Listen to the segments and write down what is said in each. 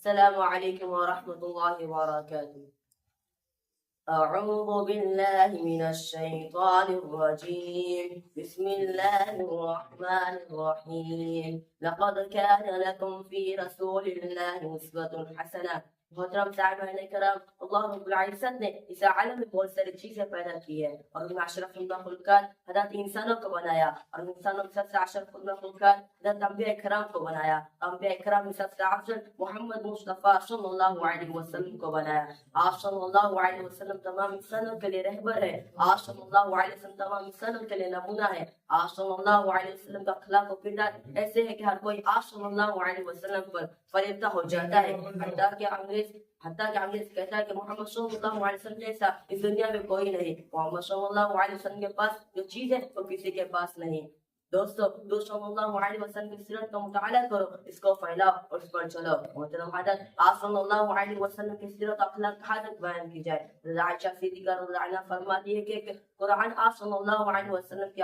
السلام علیکم ورحمۃ اللہ وبرکاتہ۔ أعوذ بالله من الشيطان الرجيم بسم الله الرحمن الرحيم لقد كان لكم في رسول الله أسوة حسنة۔ محترم صاحبان کرام، اللہ رب العزت نے اس عالم میں بہت ساری چیزیں پیدا کی ہے اور ان میں اشرف المخلوقات حضرت انسانوں کو بنایا، اور انسانوں میں سب سے اشرف المخلوقات حضرت انبیاء کرام کو بنایا۔ انبیاء کرام میں سب سے افضل محمد مصطفیٰ صلی اللہ علیہ وسلم کو بنایا۔ آپ صلی اللہ علیہ وسلم تمام انسانوں کے لیے رہبر ہے، آپ صلی اللہ علیہ وسلم تمام انسانوں کے لیے نمونہ ہے۔ آپ صلی اللہ علیہ وسلم کا اخلاق و کردار ایسے ہے کہ ہر کوئی آپ صلی اللہ علیہ وسلم پر فریفتہ ہو جاتا ہے، حتیٰ کہ انگریز کہتا ہے کہ محمد صلی اللہ علیہ وسلم جیسا اس دنیا میں کوئی نہیں۔ محمد صلی اللہ علیہ وسلم کے پاس جو چیز ہے وہ کسی کے پاس نہیں۔ دوستو صلی اللہ علیہ وسلم کی سیرت کا مطالعہ کرو، اس کو پھیلاؤ اور اس پر چلو۔ محترم حضرت، آپ صلی اللہ علیہ وسلم کی سیرت و اخلاق کہاں تک بیان کی جائے؟ حضرت عائشہ صدیقہ رضی اللہ عنہا فرماتی ہے کہ قرآن آپ صلی اللہ علیہ وسلم کی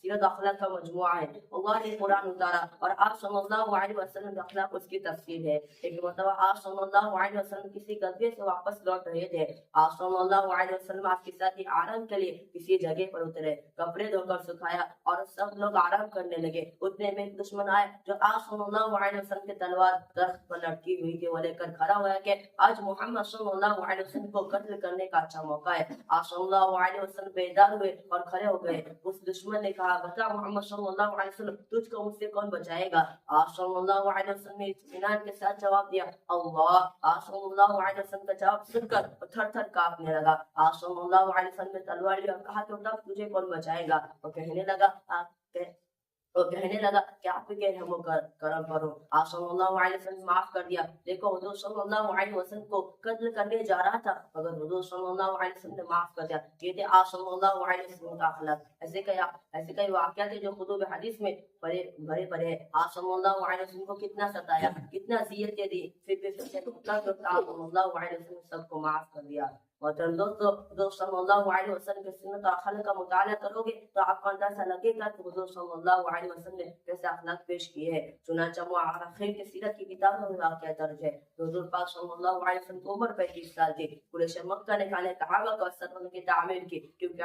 سیرت اخلاق کا مجموعہ ہے۔ اللہ نے قرآن اتارا اور آپ صلی اللہ علیہ وسلم کے اخلاق اس کی تفسیر ہے۔ ایک مرتبہ آپ صلی اللہ علیہ وسلم کسی غزوے سے واپس لوٹ رہے تھے۔ آپ صلی اللہ علیہ وسلم آپ کے ساتھ آرام کے لیے کسی جگہ پر اترے، کپڑے دھو کر سکھایا اور سب لوگ آرام کرنے لگے۔ اتنے میں ایک دشمن آیا جو آپ صلی اللہ علیہ وسلم کی تلوار درخت پر لٹکی ہوئی تھی، وہ لے کر کھڑا ہوا کہ آج محمد صلی اللہ علیہ وسلم کو قتل کرنے کا اچھا موقع ہے۔ آپ صلی اللہ علیہ وسلم بیدار ہوئے اور کھڑے ہو گئے۔ اس دشمن نے کہا، بتا محمد صلی اللہ علیہ وسلم، تجھ کو مجھ سے کون بچائے گا؟ آپ صلی اللہ علیہ وسلم نے اطمینان کے ساتھ جواب دیا، اللہ۔ آپ صلی اللہ علیہ وسلم کا جواب سن کر تھر تھر کانپنے لگا۔ آپ صلی اللہ علیہ وسلم نے تلوار لی اور کہا کہ تجھے کون بچائے گا؟ وہ کہنے لگا کہ آپ کے رحم و کرم پر ہو۔ آپ صلی اللہ علیہ وسلم معاف کر دیا۔ دیکھو، حضور صلی اللہ علیہ وسلم کو قتل کرنے جا رہا تھا مگر حضور صلی اللہ علیہ وسلم نے معاف کر دیا۔ یہ تھے آپ صلی اللہ علیہ وسلم کا اخلاق۔ ایسے کئی واقعات ہیں جو کتب حدیث میں بھرے پڑے ہیں۔ آپ صلی اللہ علیہ وسلم کو کتنا ستایا، کتنا اذیتیں دی، پھر بھی آپ صلی اللہ علیہ وسلم سب کو معاف کر دیا۔ محترم دوستو، حضور صلی اللہ علیہ وسلم کے سنت اور اخلاق کا مطالعہ کرو گے تو آپ کو اندازہ لگے گا کہ حضور صلی اللہ علیہ وسلم نے کیسے اخلاق پیش کیے ہیں۔ چنانچہ مؤرخین کی سیرت کی کتابوں میں واقعہ درج ہے۔ حضور پاک صلی اللہ علیہ وسلم کی عمر 35 سال تھی۔ قریش مکہ نے خانہ کعبہ کو اثر کی تعمیر کی کیونکہ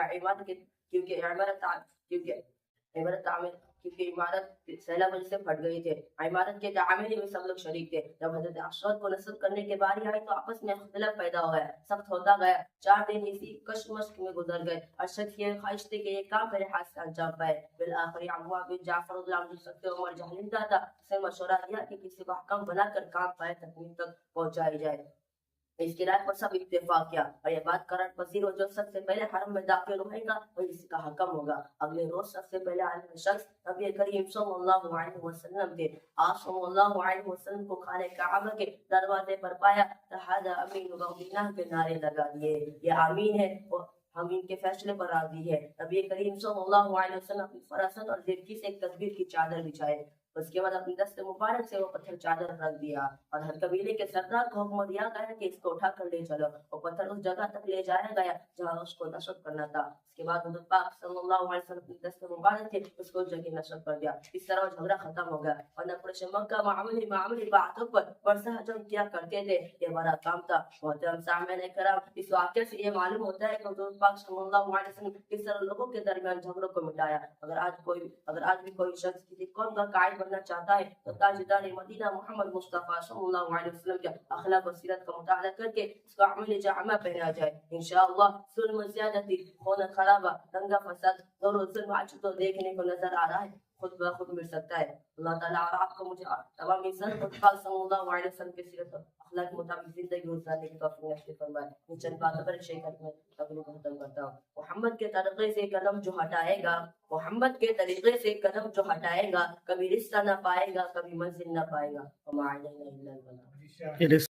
عمارت سیلاب سے پھٹ گئی تھی۔ عمارت کے تعمیر میں سب لوگ شریک تھے۔ جب حضرت اسود کو نصب کرنے کے باری آئی تو آپس میں اختلاف پیدا ہو گیا، سخت ہوتا گیا۔ 4 دن اسی کشمکش میں گزر گئے۔ ہر شخص یہ خواہش تھی کہ یہ کام میرے ہاتھ سے انجام پائے۔ بالآخر عمار بن جعفر رضی اللہ عنہ سب عمر جہلندہ تھا، اسے مشورہ دیا کہ کسی کو حکم بنا کر کام پائے تکمیل تک پہنچائی جائے۔ اس کی رائے پر سب اتفاق کیا اور یہ بات قرار پذیر ہو، جو سب سے پہلے حرم میں داخل ہوئے گا وہی اس کا حکم ہوگا۔ اگلے روز سب سے پہلے عالم شخص نبی کریم صلی اللہ علیہ وسلم تھے۔ آپ صلی اللہ علیہ وسلم کو خانہ کعبہ کے دروازے پر پایا تو ھذا امین وامینہ کے نعرے لگا دیے، یہ امین ہے، ہم ان کے فیصلے پر راضی ہے۔ نبی کریم صلی اللہ علیہ وسلم اپنی فراست اور زرکی سے ایک تدبیر کی چادر بچھائے، اس کے بعد اپنی دست مبارک سے وہ پتھر چادر رکھ دیا اور ہر قبیلے کے سردار کو حکم دیا گیا کہ اس کو اٹھا کر لے چلو۔ وہ پتھر اس جگہ تک لے جایا گیا جہاں اس کو نصب کرنا تھا۔ اس کے بعد حضور پاک صلی اللہ علیہ وسلم اپنی دست مبارک سے اس کو جگہ نصب کر دیا۔ اس طرح وہ جھگڑا ختم ہو گیا، ورنہ قریش مکہ معمولی باتوں پر برسا ہجوم کیا کرتے تھے، یہ بڑا کام تھا۔ محترم سامعین کرام، اس واقعے سے یہ معلوم ہوتا ہے کہ حضور پاک صلی اللہ علیہ وسلم کس طرح لوگوں کے درمیان جھگڑوں کو مٹایا۔ اگر آج بھی کوئی شخص کسی قوم کا قائد بننا چاہتا ہے تو تاجدار مدینہ محمد مصطفیٰ صلی اللہ علیہ وسلم کے اخلاق و سیرت کا مطالعہ کر کے اس کو عملی جامہ پہنا جائے۔ انشاءاللہ ظلم و زیادتی، خون خرابہ، دنگا فساد، دور و ظلم آج تو دیکھنے کو نظر آ رہا ہے، خود بخود مل سکتا ہے۔ اللہ تعالیٰ اور آپ کو مجھے تمام انسان کو صلی اللہ علیہ وسلم کی سیرت اور اخلاق کے مطابق زندگی گزارنے کی توفیق نصیب فرمائے۔ ان چند باتوں پر شیخ میں تقریر ختم کرتا ہوں۔ محمد کے طریقے سے قدم جو ہٹائے گا، محمد کے طریقے سے قدم جو ہٹائے گا، کبھی رشتہ نہ پائے گا، کبھی منزل نہ پائے گا۔ وما علینا الا البلاغ۔